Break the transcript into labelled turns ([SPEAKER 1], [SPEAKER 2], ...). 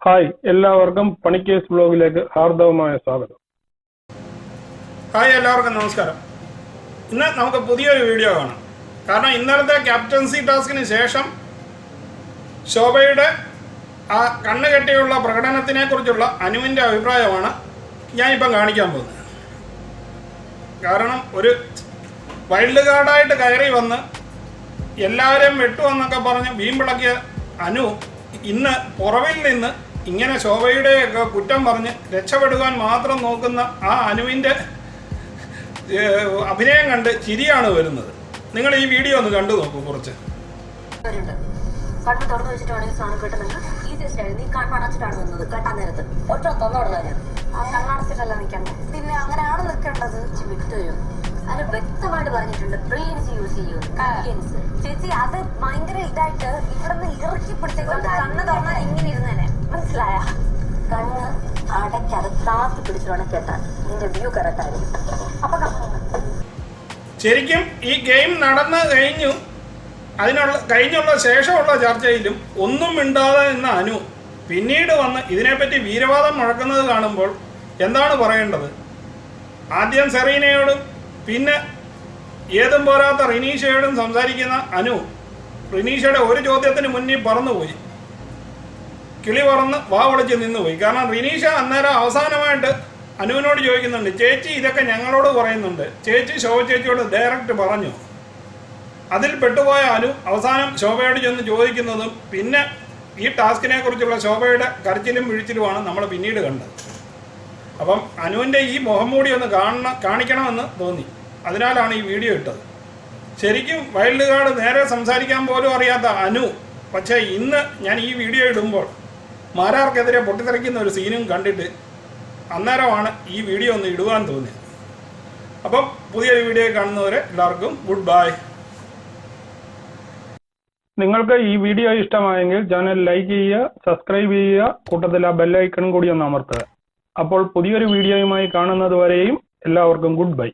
[SPEAKER 1] Hi, എല്ലാവർക്കും പണിക്കേസ് വ്ലോഗിലേക്ക് ഹാർദവമായ സ്വാഗതം.
[SPEAKER 2] Hi, എല്ലാവർക്കും നമസ്കാരം. ഇന്ന് നമുക്ക് പുതിയൊരു വീഡിയോ കാണാം. കാരണം ഇന്നലത്തെ ക്യാപ്റ്റൻസി ടാസ്കിന് ശേഷം ശോഭയുടെ ആ കണ്ണുകെട്ടിയുള്ള പ്രകടനത്തിനെ കുറിച്ചുള്ള അനുവിൻ്റെ അഭിപ്രായമാണ് ഞാനിപ്പം കാണിക്കാൻ പോകുന്നത്. കാരണം ഒരു വൈൽഡ് കാർഡായിട്ട് കയറി വന്ന് എല്ലാവരെയും വെട്ടുമെന്നൊക്കെ പറഞ്ഞ് വീമ്പിളക്കിയ അനു ഇന്ന് പുറവിൽ നിന്ന് ഇങ്ങനെ ശോഭയുടെയൊക്കെ കുറ്റം പറഞ്ഞ് രക്ഷപ്പെടുവാൻ മാത്രം നോക്കുന്ന ആ അനുവിൻ്റെ അഭിനയം കണ്ട് ചിരിയാണ് വരുന്നത്. നിങ്ങൾ ഈ വീഡിയോ ഒന്ന് കണ്ടു നോക്കൂ. കുറച്ച്
[SPEAKER 3] കണ്ണ് തുറന്നു വെച്ചിട്ടാണെങ്കിൽ സാധനം കിട്ടുന്നെങ്കിൽ ഈസിയസ്റ്റ് ആയി നീ കണ്ണടച്ചിട്ടാണ് നിന്നത് കെട്ടാൻ നേരത്ത് ഒറ്റ തൊന്നോടുന്നതിന് ആ കണ്ണടച്ചിട്ടല്ല നിൽക്കണ്ടേ. പിന്നെ അങ്ങനെയാണ് നിൽക്കേണ്ടത്. വിട്ടുതരും. അത് വ്യക്തമായിട്ട് പറഞ്ഞിട്ടുണ്ട്. ബ്രില്യൻസ് യൂസ് ചെയ്യൂ. ചേച്ചി അത് ഭയങ്കര ഇതായിട്ട് ഇവിടെ നിന്ന് ഇറക്കി പിടിച്ചേക്കൊണ്ട് കണ്ണ് തുറന്നാൽ ഇങ്ങനെ ഇരുന്നേനെ. മനസ്സിലായ? കണ്ണ് അടയ്ക്കാതെ താത്തി പിടിച്ചിട്ടാണ് കെട്ടാൻ. നിന്റെ വ്യൂ കറക്റ്റ് ആയിരിക്കും. അപ്പൊ
[SPEAKER 2] ശരിക്കും ഈ ഗെയിം നടന്നു കഴിഞ്ഞുള്ള ശേഷമുള്ള ചർച്ചയിലും ഒന്നും മിണ്ടാതെ നിന്ന അനു പിന്നീട് വന്ന് ഇതിനെപ്പറ്റി വീരവാദം മുഴക്കുന്നത് കാണുമ്പോൾ എന്താണ് പറയേണ്ടത്? ആദ്യം സെറീനയോടും പിന്നെ ഏതും പോരാത്ത റിനീഷയോടും സംസാരിക്കുന്ന അനു റിനീഷയുടെ ഒരു ചോദ്യത്തിന് മുന്നിൽ പറന്നുപോയി. കിളി പറന്ന് വാ വിളിച്ച് നിന്നുപോയി. കാരണം റിനീഷ അന്നേരം അവസാനമായിട്ട് അനുവിനോട് ചോദിക്കുന്നുണ്ട്, ചേച്ചി ഇതൊക്കെ ഞങ്ങളോട് പറയുന്നുണ്ട്, ചേച്ചി ശോഭ ചേച്ചിയോട് ഡയറക്റ്റ് പറഞ്ഞു. അതിൽ പെട്ടുപോയ അനു അവസാനം ശോഭയോട് ചെന്ന് ചോദിക്കുന്നതും പിന്നെ ഈ ടാസ്കിനെ കുറിച്ചുള്ള ശോഭയുടെ കരച്ചിലും വീഴ്ചിലുമാണ് നമ്മൾ പിന്നീട് കണ്ടത്. അപ്പം അനുവിൻ്റെ ഈ മുഖംമൂടി ഒന്ന് കാണിക്കണമെന്ന് തോന്നി. അതിനാലാണ് ഈ വീഡിയോ ഇട്ടത്. ശരിക്കും വൈൽഡ് കാർഡ് നേരെ സംസാരിക്കാൻ പോലും അറിയാത്ത അനു പക്ഷേ ഇന്ന് ഞാൻ ഈ വീഡിയോ ഇടുമ്പോൾ മാരാർക്കെതിരെ പൊട്ടിത്തെറിക്കുന്ന ഒരു സീനും കണ്ടിട്ട് അന്നേരമാണ് ഈ വീഡിയോ ഒന്ന് ഇടുവാൻ തോന്നിയത്. അപ്പം പുതിയൊരു വീഡിയോ കാണുന്നവരെ എല്ലാവർക്കും ഗുഡ് ബൈ.
[SPEAKER 1] നിങ്ങൾക്ക് ഈ വീഡിയോ ഇഷ്ടമായെങ്കിൽ ചാനൽ ലൈക്ക് ചെയ്യുക, സബ്സ്ക്രൈബ് ചെയ്യുക, കൂട്ടത്തിൽ ആ ബെല്ലൈക്കണും കൂടി ഒന്ന് അമർത്തുക. അപ്പോൾ പുതിയൊരു വീഡിയോയുമായി കാണുന്നത് വരെയും എല്ലാവർക്കും ഗുഡ് ബൈ.